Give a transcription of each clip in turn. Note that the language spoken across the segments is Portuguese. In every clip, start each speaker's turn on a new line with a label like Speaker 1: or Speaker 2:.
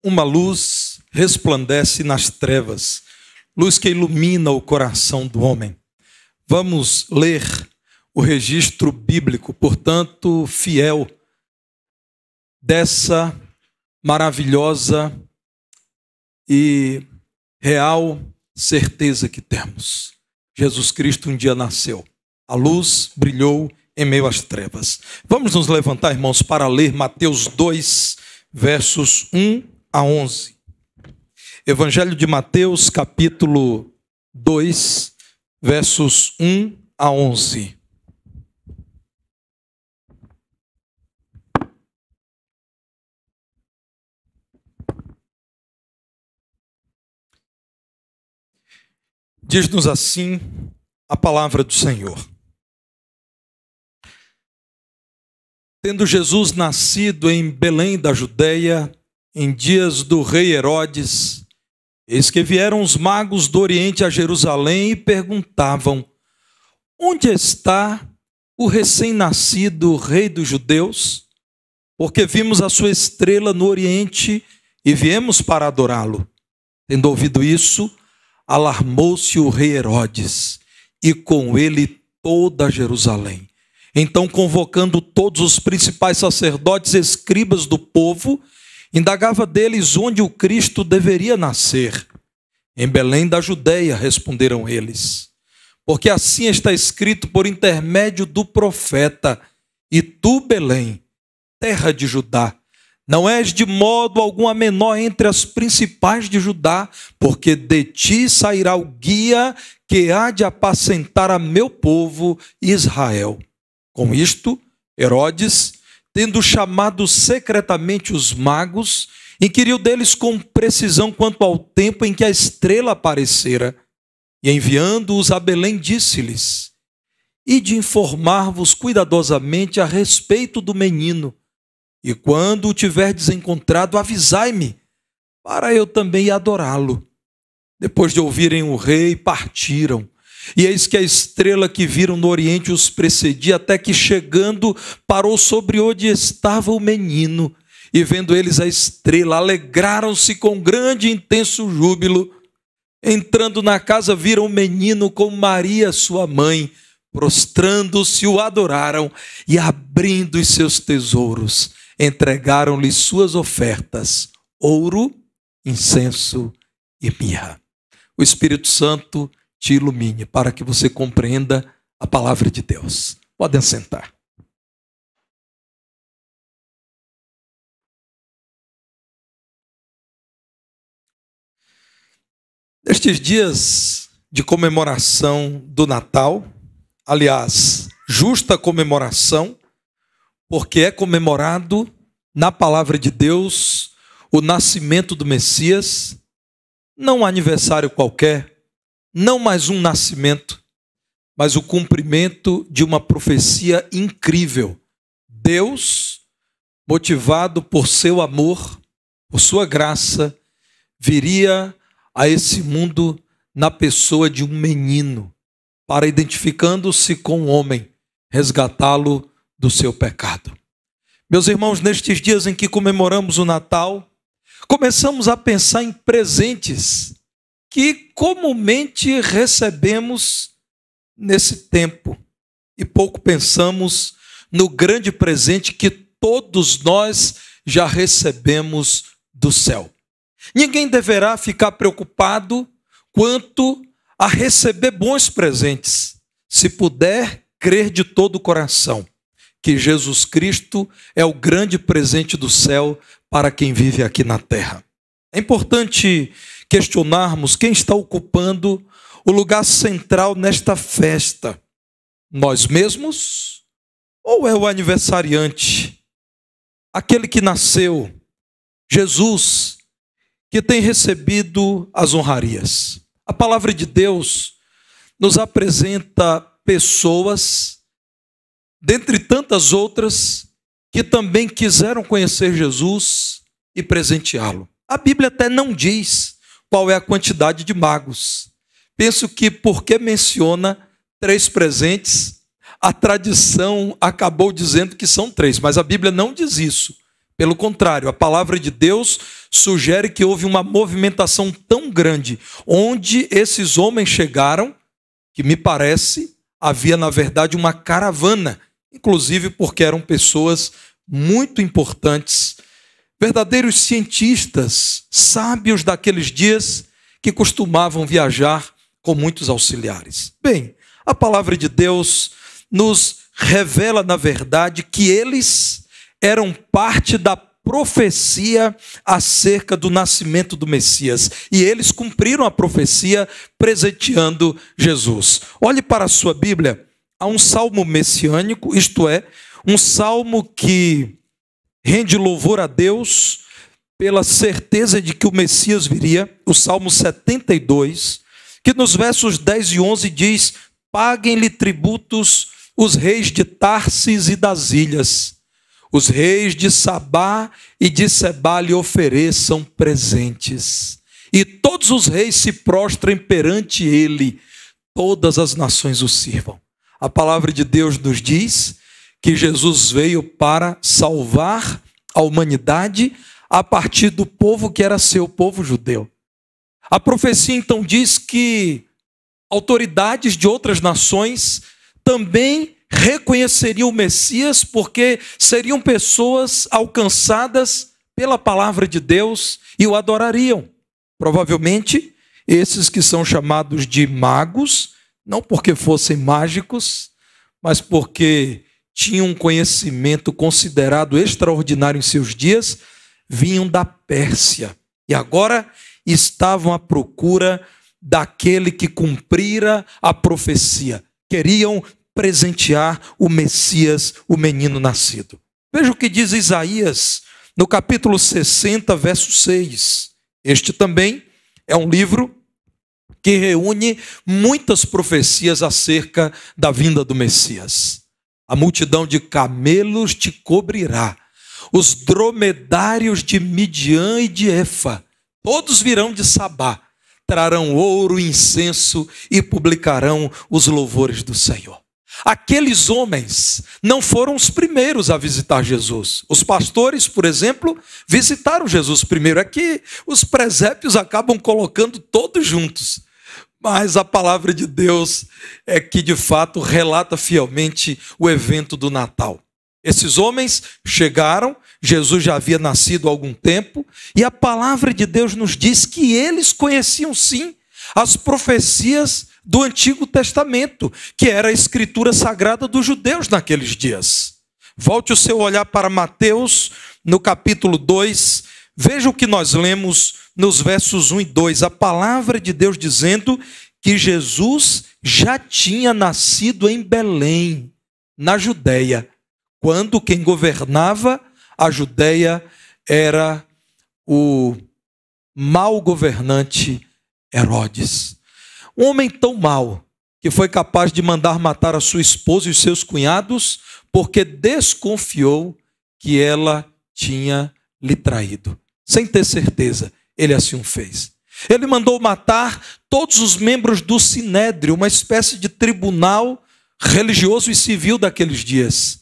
Speaker 1: uma luz resplandece nas trevas, luz que ilumina o coração do homem. Vamos ler o registro bíblico, portanto, fiel, dessa maravilhosa e real certeza que temos. Jesus Cristo um dia nasceu, a luz brilhou em meio às trevas. Vamos nos levantar, irmãos, para ler Mateus 2, versos 1 a 11. Evangelho de Mateus, capítulo 2, versos 1 a 11. Diz-nos assim a palavra do Senhor. Tendo Jesus nascido em Belém da Judeia, em dias do rei Herodes, eis que vieram os magos do Oriente a Jerusalém e perguntavam: onde está o recém-nascido rei dos judeus? Porque vimos a sua estrela no Oriente e viemos para adorá-lo. Tendo ouvido isso, alarmou-se o rei Herodes e com ele toda Jerusalém. Então, convocando todos os principais sacerdotes e escribas do povo, indagava deles onde o Cristo deveria nascer. Em Belém da Judeia, responderam eles, porque assim está escrito por intermédio do profeta: e tu, Belém, terra de Judá, não és de modo algum a menor entre as principais de Judá, porque de ti sairá o guia que há de apacentar a meu povo Israel. Com isto, Herodes, tendo chamado secretamente os magos, inquiriu deles com precisão quanto ao tempo em que a estrela aparecera, e enviando-os a Belém, disse-lhes: ide informar-vos cuidadosamente a respeito do menino, e quando o tiverdes encontrado, avisai-me, para eu também ir adorá-lo. Depois de ouvirem o rei, partiram. E eis que a estrela que viram no Oriente os precedia, até que, chegando, parou sobre onde estava o menino. E vendo eles a estrela, alegraram-se com grande e intenso júbilo. Entrando na casa, viram o menino com Maria, sua mãe. Prostrando-se, o adoraram e, abrindo os seus tesouros, entregaram-lhe suas ofertas: ouro, incenso e mirra. O Espírito Santo te ilumine para que você compreenda a palavra de Deus. Podem sentar. Nestes dias de comemoração do Natal, aliás, justa comemoração, porque é comemorado na palavra de Deus o nascimento do Messias, não um aniversário qualquer, não mais um nascimento, mas o cumprimento de uma profecia incrível. Deus, motivado por seu amor, por sua graça, viria a esse mundo na pessoa de um menino, para, identificando-se com o homem, resgatá-lo do seu pecado. Meus irmãos, nestes dias em que comemoramos o Natal, começamos a pensar em presentes que comumente recebemos nesse tempo, e pouco pensamos no grande presente que todos nós já recebemos do céu. Ninguém deverá ficar preocupado quanto a receber bons presentes, se puder crer de todo o coração que Jesus Cristo é o grande presente do céu para quem vive aqui na terra. É importante questionarmos quem está ocupando o lugar central nesta festa: nós mesmos ou é o aniversariante, aquele que nasceu, Jesus, que tem recebido as honrarias? A palavra de Deus nos apresenta pessoas, dentre tantas outras, que também quiseram conhecer Jesus e presenteá-lo. A Bíblia até não diz qual é a quantidade de magos. Penso que porque menciona 3 presentes, a tradição acabou dizendo que são 3, mas a Bíblia não diz isso. Pelo contrário, a palavra de Deus sugere que houve uma movimentação tão grande, onde esses homens chegaram, que me parece, havia na verdade uma caravana, inclusive porque eram pessoas muito importantes, verdadeiros cientistas, sábios daqueles dias, que costumavam viajar com muitos auxiliares. Bem, a palavra de Deus nos revela, na verdade, que eles eram parte da profecia acerca do nascimento do Messias. E eles cumpriram a profecia presenteando Jesus. Olhe para a sua Bíblia, há um salmo messiânico, isto é, um salmo que rende louvor a Deus pela certeza de que o Messias viria, o Salmo 72, que nos versos 10 e 11 diz: paguem-lhe tributos os reis de Tarsis e das ilhas, os reis de Sabá e de Sebá lhe ofereçam presentes, e todos os reis se prostrem perante ele, todas as nações o sirvam. A palavra de Deus nos diz que Jesus veio para salvar a humanidade a partir do povo que era seu povo judeu. A profecia então diz que autoridades de outras nações também reconheceriam o Messias, porque seriam pessoas alcançadas pela palavra de Deus e o adorariam. Provavelmente esses que são chamados de magos, não porque fossem mágicos, mas porque tinham um conhecimento considerado extraordinário em seus dias, vinham da Pérsia e agora estavam à procura daquele que cumprira a profecia. Queriam presentear o Messias, o menino nascido. Veja o que diz Isaías no capítulo 60, verso 6. Este também é um livro que reúne muitas profecias acerca da vinda do Messias. A multidão de camelos te cobrirá, os dromedários de Midian e de Efa, todos virão de Sabá, trarão ouro e incenso e publicarão os louvores do Senhor. Aqueles homens não foram os primeiros a visitar Jesus. Os pastores, por exemplo, visitaram Jesus primeiro. Aqui os presépios acabam colocando todos juntos. Mas a palavra de Deus é que, de fato, relata fielmente o evento do Natal. Esses homens chegaram, Jesus já havia nascido há algum tempo, e a palavra de Deus nos diz que eles conheciam sim as profecias do Antigo Testamento, que era a escritura sagrada dos judeus naqueles dias. Volte o seu olhar para Mateus, no capítulo 2, veja o que nós lemos nos versos 1 e 2, a palavra de Deus dizendo que Jesus já tinha nascido em Belém, na Judéia, quando quem governava a Judéia era o mau governante Herodes. Um homem tão mau que foi capaz de mandar matar a sua esposa e os seus cunhados porque desconfiou que ela tinha lhe traído. Sem ter certeza, ele assim o fez. Ele mandou matar todos os membros do Sinédrio, uma espécie de tribunal religioso e civil daqueles dias.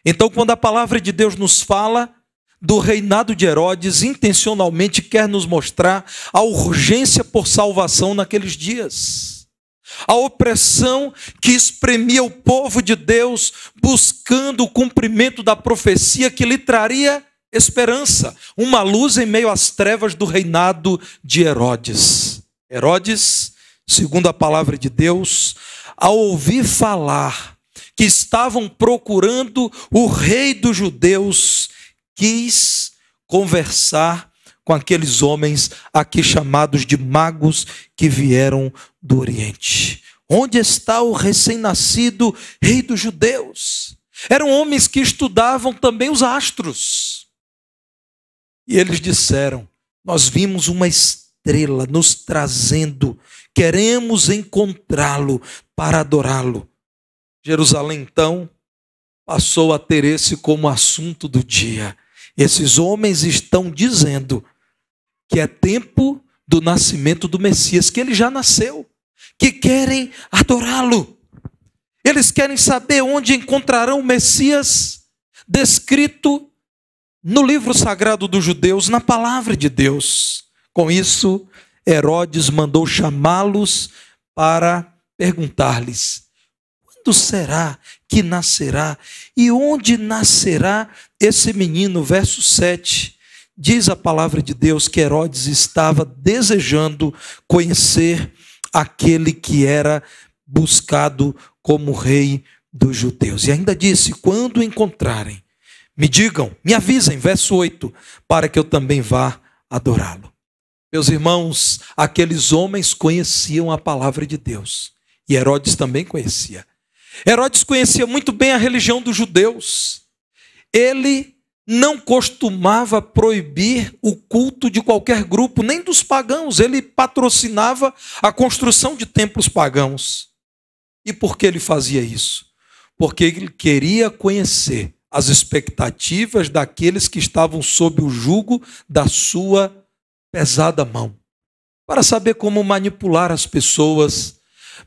Speaker 1: Então, quando a palavra de Deus nos fala do reinado de Herodes, intencionalmente quer nos mostrar a urgência por salvação naqueles dias. A opressão que espremia o povo de Deus, buscando o cumprimento da profecia que lhe traria esperança, uma luz em meio às trevas do reinado de Herodes. Herodes, segundo a palavra de Deus, ao ouvir falar que estavam procurando o rei dos judeus, quis conversar com aqueles homens aqui chamados de magos que vieram do Oriente. Onde está o recém-nascido rei dos judeus? Eram homens que estudavam também os astros. E eles disseram: nós vimos uma estrela nos trazendo, queremos encontrá-lo para adorá-lo. Jerusalém, então, passou a ter esse como assunto do dia. Esses homens estão dizendo que é tempo do nascimento do Messias, que ele já nasceu, que querem adorá-lo. Eles querem saber onde encontrarão o Messias descrito no livro sagrado dos judeus, na palavra de Deus. Com isso, Herodes mandou chamá-los para perguntar-lhes: quando será que nascerá? E onde nascerá esse menino? Verso 7. Diz a palavra de Deus que Herodes estava desejando conhecer aquele que era buscado como rei dos judeus. E ainda disse: quando o encontrarem, me digam, me avisem, verso 8, para que eu também vá adorá-lo. Meus irmãos, aqueles homens conheciam a palavra de Deus. E Herodes também conhecia. Herodes conhecia muito bem a religião dos judeus. Ele não costumava proibir o culto de qualquer grupo, nem dos pagãos. Ele patrocinava a construção de templos pagãos. E por que ele fazia isso? Porque ele queria conhecer as expectativas daqueles que estavam sob o jugo da sua pesada mão, para saber como manipular as pessoas,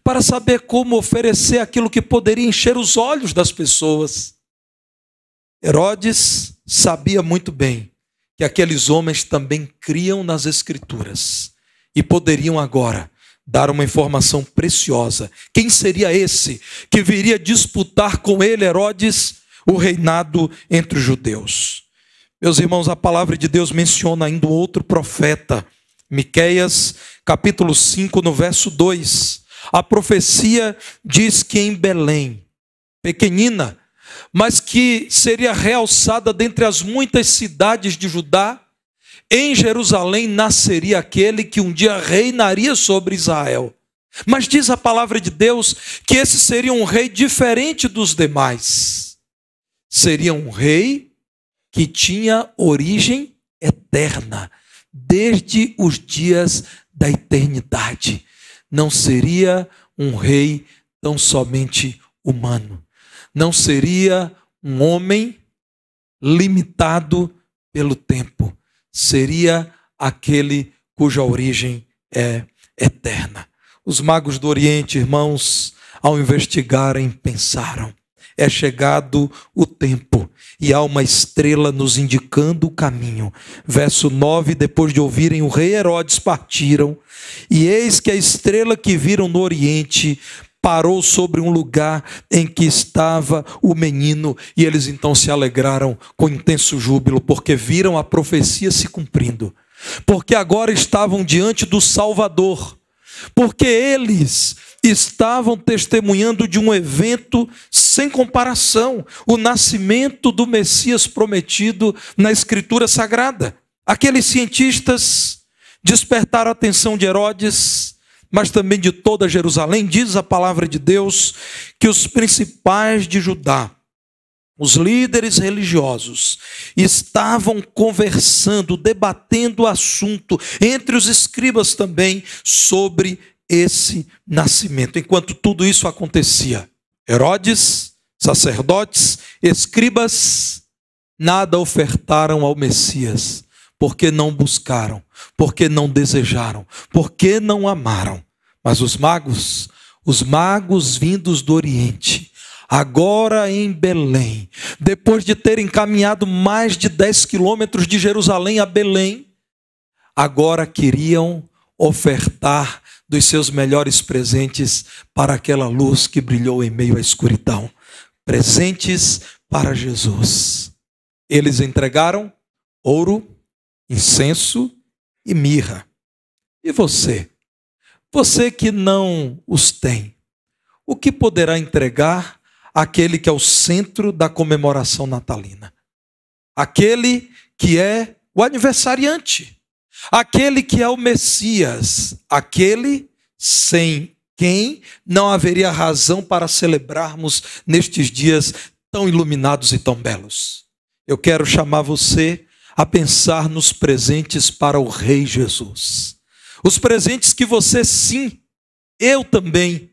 Speaker 1: para saber como oferecer aquilo que poderia encher os olhos das pessoas. Herodes sabia muito bem que aqueles homens também criam nas Escrituras e poderiam agora dar uma informação preciosa. Quem seria esse que viria disputar com ele, Herodes, o reinado entre os judeus? Meus irmãos, a palavra de Deus menciona ainda outro profeta, Miqueias, capítulo 5, no verso 2. A profecia diz que em Belém, pequenina, mas que seria realçada dentre as muitas cidades de Judá, em Jerusalém nasceria aquele que um dia reinaria sobre Israel. Mas diz a palavra de Deus que esse seria um rei diferente dos demais. Seria um rei que tinha origem eterna, desde os dias da eternidade. Não seria um rei tão somente humano. Não seria um homem limitado pelo tempo. Seria aquele cuja origem é eterna. Os magos do Oriente, irmãos, ao investigarem, pensaram: é chegado o tempo e há uma estrela nos indicando o caminho. Verso 9, depois de ouvirem o rei Herodes, partiram, e eis que a estrela que viram no Oriente parou sobre um lugar em que estava o menino, e eles então se alegraram com intenso júbilo, porque viram a profecia se cumprindo, porque agora estavam diante do Salvador, porque eles estavam testemunhando de um evento sem comparação, o nascimento do Messias prometido na Escritura Sagrada. Aqueles cientistas despertaram a atenção de Herodes, mas também de toda Jerusalém. Diz a palavra de Deus que os principais de Judá, os líderes religiosos, estavam conversando, debatendo o assunto, entre os escribas também, sobre esse nascimento. Enquanto tudo isso acontecia, Herodes, sacerdotes, escribas, nada ofertaram ao Messias, porque não buscaram, porque não desejaram, porque não amaram. Mas os magos vindos do Oriente, agora em Belém, depois de terem caminhado mais de 10 quilômetros de Jerusalém a Belém, agora queriam ofertar dos seus melhores presentes para aquela luz que brilhou em meio à escuridão. Presentes para Jesus. Eles entregaram ouro, incenso e mirra. E você? Você que não os tem, o que poderá entregar àquele que é o centro da comemoração natalina? Aquele que é o aniversariante, aquele que é o Messias, aquele sem quem não haveria razão para celebrarmos nestes dias tão iluminados e tão belos. Eu quero chamar você a pensar nos presentes para o Rei Jesus. Os presentes que você, sim, eu também,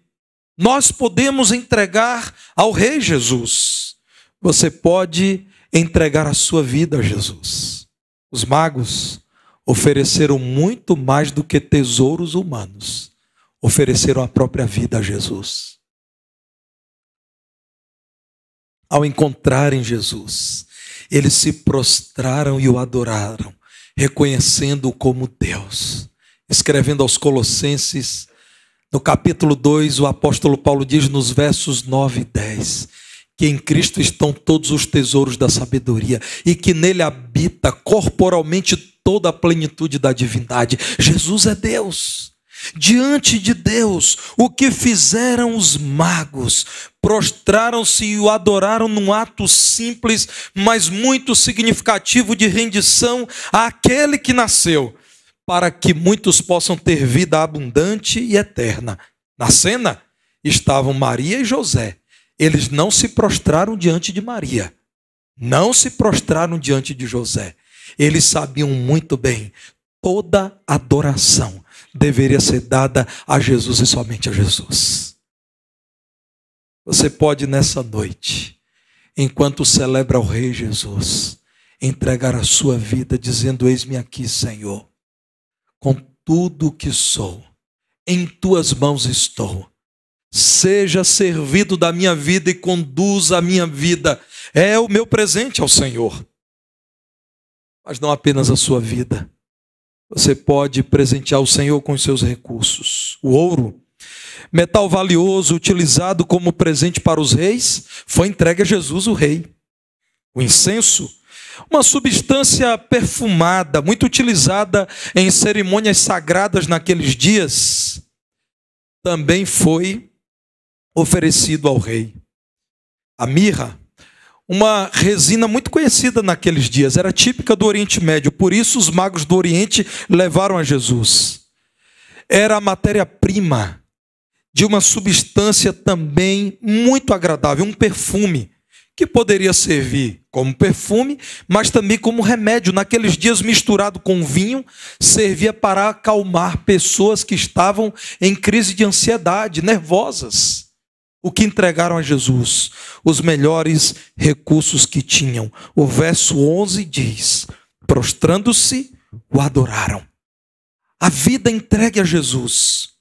Speaker 1: nós podemos entregar ao Rei Jesus. Você pode entregar a sua vida a Jesus. Os magos ofereceram muito mais do que tesouros humanos. Ofereceram a própria vida a Jesus. Ao encontrarem Jesus eles se prostraram e o adoraram, reconhecendo-o como Deus. Escrevendo aos Colossenses, no capítulo 2, o apóstolo Paulo diz nos versos 9 e 10, que em Cristo estão todos os tesouros da sabedoria e que nele habita corporalmente toda a plenitude da divindade. Jesus é Deus. Diante de Deus, o que fizeram os magos? Prostraram-se e o adoraram num ato simples, mas muito significativo de rendição àquele que nasceu, para que muitos possam ter vida abundante e eterna. Na cena estavam Maria e José. Eles não se prostraram diante de Maria, não se prostraram diante de José. Eles sabiam muito bem, toda adoração deveria ser dada a Jesus e somente a Jesus. Você pode nessa noite, enquanto celebra o Rei Jesus, entregar a sua vida dizendo: eis-me aqui, Senhor, com tudo o que sou, em tuas mãos estou. Seja servido da minha vida e conduza a minha vida. É o meu presente ao Senhor. Mas não apenas a sua vida. Você pode presentear o Senhor com os seus recursos. O ouro, metal valioso utilizado como presente para os reis, foi entregue a Jesus, o rei. O incenso, uma substância perfumada, muito utilizada em cerimônias sagradas naqueles dias, também foi oferecido ao rei. A mirra, uma resina muito conhecida naqueles dias, era típica do Oriente Médio, por isso os magos do Oriente levaram a Jesus. Era a matéria-prima de uma substância também muito agradável, um perfume, que poderia servir como perfume, mas também como remédio. Naqueles dias, misturado com vinho, servia para acalmar pessoas que estavam em crise de ansiedade, nervosas. O que entregaram a Jesus? Os melhores recursos que tinham. O verso 11 diz: prostrando-se, o adoraram. A vida entregue a Jesus.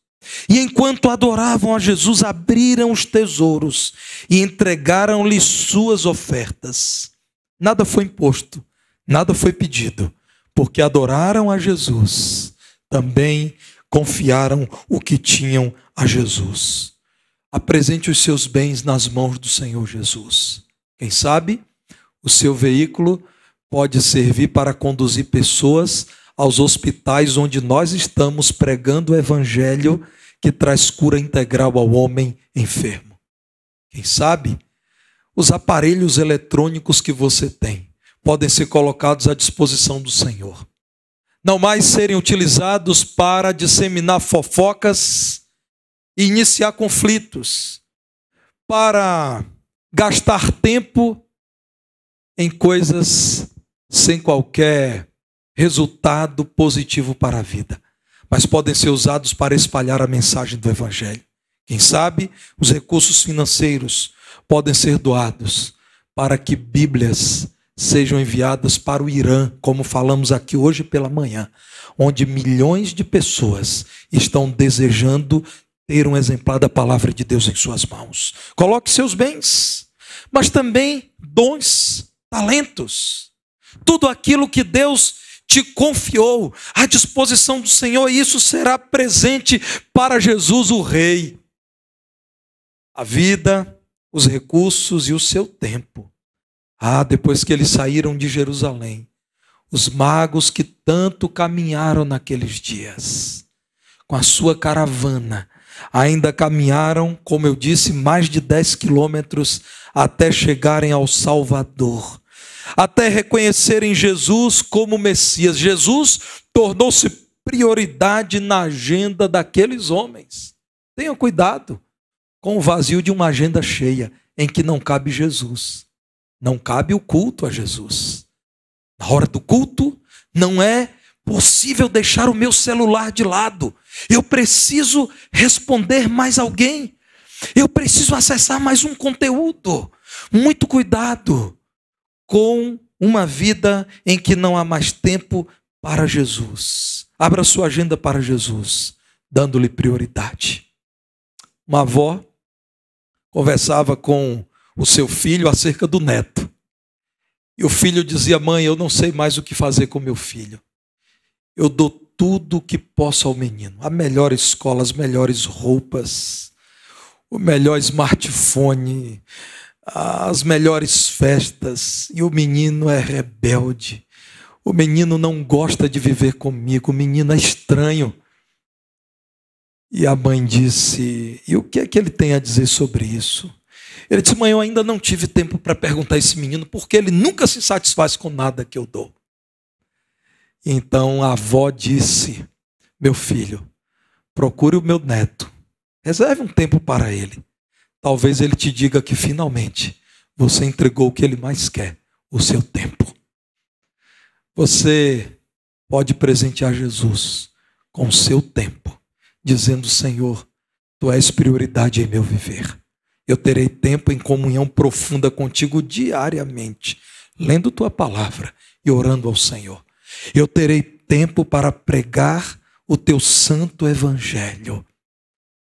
Speaker 1: E enquanto adoravam a Jesus, abriram os tesouros e entregaram-lhe suas ofertas. Nada foi imposto, nada foi pedido, porque adoraram a Jesus. Também confiaram o que tinham a Jesus. Apresente os seus bens nas mãos do Senhor Jesus. Quem sabe o seu veículo pode servir para conduzir pessoas aos hospitais onde nós estamos pregando o evangelho que traz cura integral ao homem enfermo. Quem sabe os aparelhos eletrônicos que você tem podem ser colocados à disposição do Senhor. Não mais serem utilizados para disseminar fofocas e iniciar conflitos, para gastar tempo em coisas sem qualquer resultado positivo para a vida, mas podem ser usados para espalhar a mensagem do Evangelho. Quem sabe os recursos financeiros podem ser doados para que Bíblias sejam enviadas para o Irã, como falamos aqui hoje pela manhã, onde milhões de pessoas estão desejando ter um exemplar da palavra de Deus em suas mãos. Coloque seus bens, mas também dons, talentos, tudo aquilo que Deus te confiou à disposição do Senhor, e isso será presente para Jesus, o Rei. A vida, os recursos e o seu tempo. Depois que eles saíram de Jerusalém, os magos que tanto caminharam naqueles dias, com a sua caravana, ainda caminharam, como eu disse, mais de 10 quilômetros até chegarem ao Salvador, até reconhecerem Jesus como Messias. Jesus tornou-se prioridade na agenda daqueles homens. Tenham cuidado com o vazio de uma agenda cheia, em que não cabe Jesus, não cabe o culto a Jesus. Na hora do culto, não é possível deixar o meu celular de lado. Eu preciso responder mais alguém. Eu preciso acessar mais um conteúdo. Muito cuidado com uma vida em que não há mais tempo para Jesus. Abra sua agenda para Jesus, dando-lhe prioridade. Uma avó conversava com o seu filho acerca do neto. E o filho dizia: mãe, eu não sei mais o que fazer com meu filho. Eu dou tudo o que posso ao menino. A melhor escola, as melhores roupas, o melhor smartphone, as melhores festas. E o menino é rebelde. O menino não gosta de viver comigo. O menino é estranho. E a mãe disse: e o que é que ele tem a dizer sobre isso? Ele disse: mãe, eu ainda não tive tempo para perguntar a esse menino, porque ele nunca se satisfaz com nada que eu dou. Então a avó disse: meu filho, procure o meu neto, reserve um tempo para ele. Talvez ele te diga que finalmente você entregou o que ele mais quer, o seu tempo. Você pode presentear Jesus com o seu tempo, dizendo: Senhor, Tu és prioridade em meu viver. Eu terei tempo em comunhão profunda contigo diariamente, lendo Tua palavra e orando ao Senhor. Eu terei tempo para pregar o Teu santo evangelho.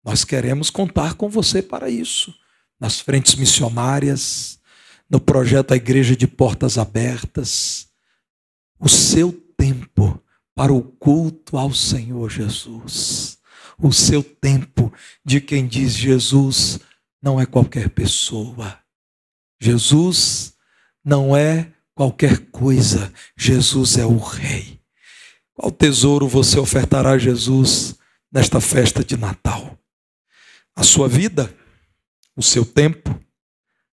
Speaker 1: Nós queremos contar com você para isso, nas frentes missionárias, no projeto A Igreja de Portas Abertas. O seu tempo para o culto ao Senhor Jesus. O seu tempo de quem diz: Jesus não é qualquer pessoa. Jesus não é qualquer coisa. Jesus é o Rei. Qual tesouro você ofertará a Jesus nesta festa de Natal? A sua vida, o seu tempo,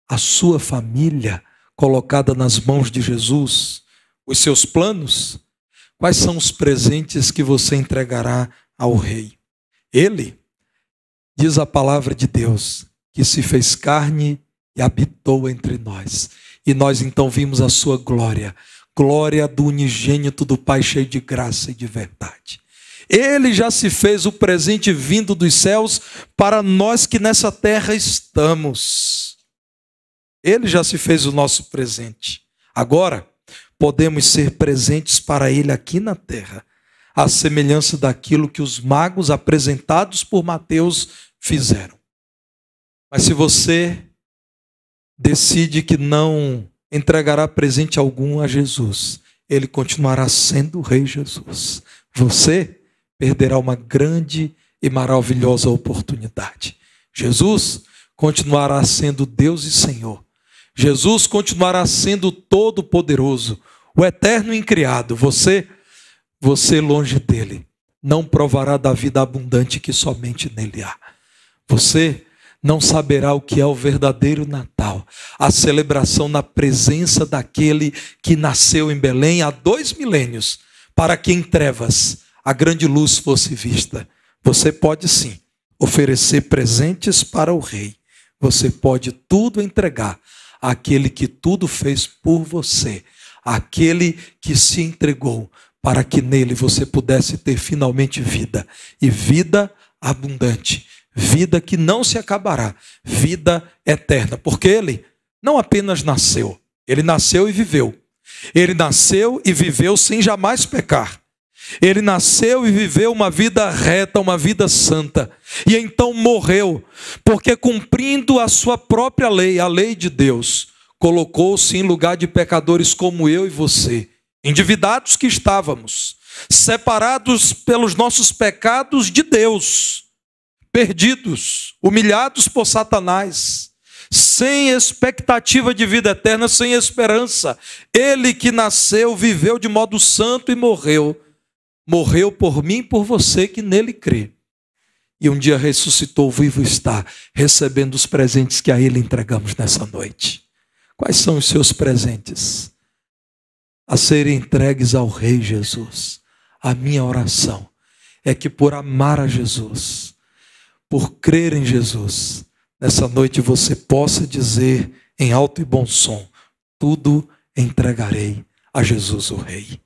Speaker 1: a sua família colocada nas mãos de Jesus, os seus planos? Quais são os presentes que você entregará ao Rei? Ele, diz a palavra de Deus, que se fez carne e habitou entre nós. E nós então vimos a sua glória, glória do unigênito do Pai, cheio de graça e de verdade. Ele já se fez o presente vindo dos céus para nós que nessa terra estamos. Ele já se fez o nosso presente. Agora, podemos ser presentes para Ele aqui na terra, à semelhança daquilo que os magos apresentados por Mateus fizeram. Mas se você decide que não entregará presente algum a Jesus, Ele continuará sendo o Rei Jesus. Você perderá uma grande e maravilhosa oportunidade. Jesus continuará sendo Deus e Senhor. Jesus continuará sendo todo-poderoso, o eterno incriado. Você longe dele, não provará da vida abundante que somente nele há. Você não saberá o que é o verdadeiro Natal, a celebração na presença daquele que nasceu em Belém há 2 milênios, para que em trevas a grande luz fosse vista. Você pode sim oferecer presentes para o Rei. Você pode tudo entregar àquele que tudo fez por você, aquele que se entregou para que nele você pudesse ter finalmente vida, e vida abundante, vida que não se acabará, vida eterna, porque ele não apenas nasceu, ele nasceu e viveu. Ele nasceu e viveu sem jamais pecar. Ele nasceu e viveu uma vida reta, uma vida santa. E então morreu, porque cumprindo a sua própria lei, a lei de Deus, colocou-se em lugar de pecadores como eu e você, endividados que estávamos, separados pelos nossos pecados de Deus, perdidos, humilhados por Satanás, sem expectativa de vida eterna, sem esperança. Ele que nasceu, viveu de modo santo e morreu por mim e por você que nele crê. E um dia ressuscitou, vivo está, recebendo os presentes que a ele entregamos nessa noite. Quais são os seus presentes a serem entregues ao Rei Jesus? A minha oração é que, por amar a Jesus, por crer em Jesus, nessa noite você possa dizer em alto e bom som: tudo entregarei a Jesus o Rei.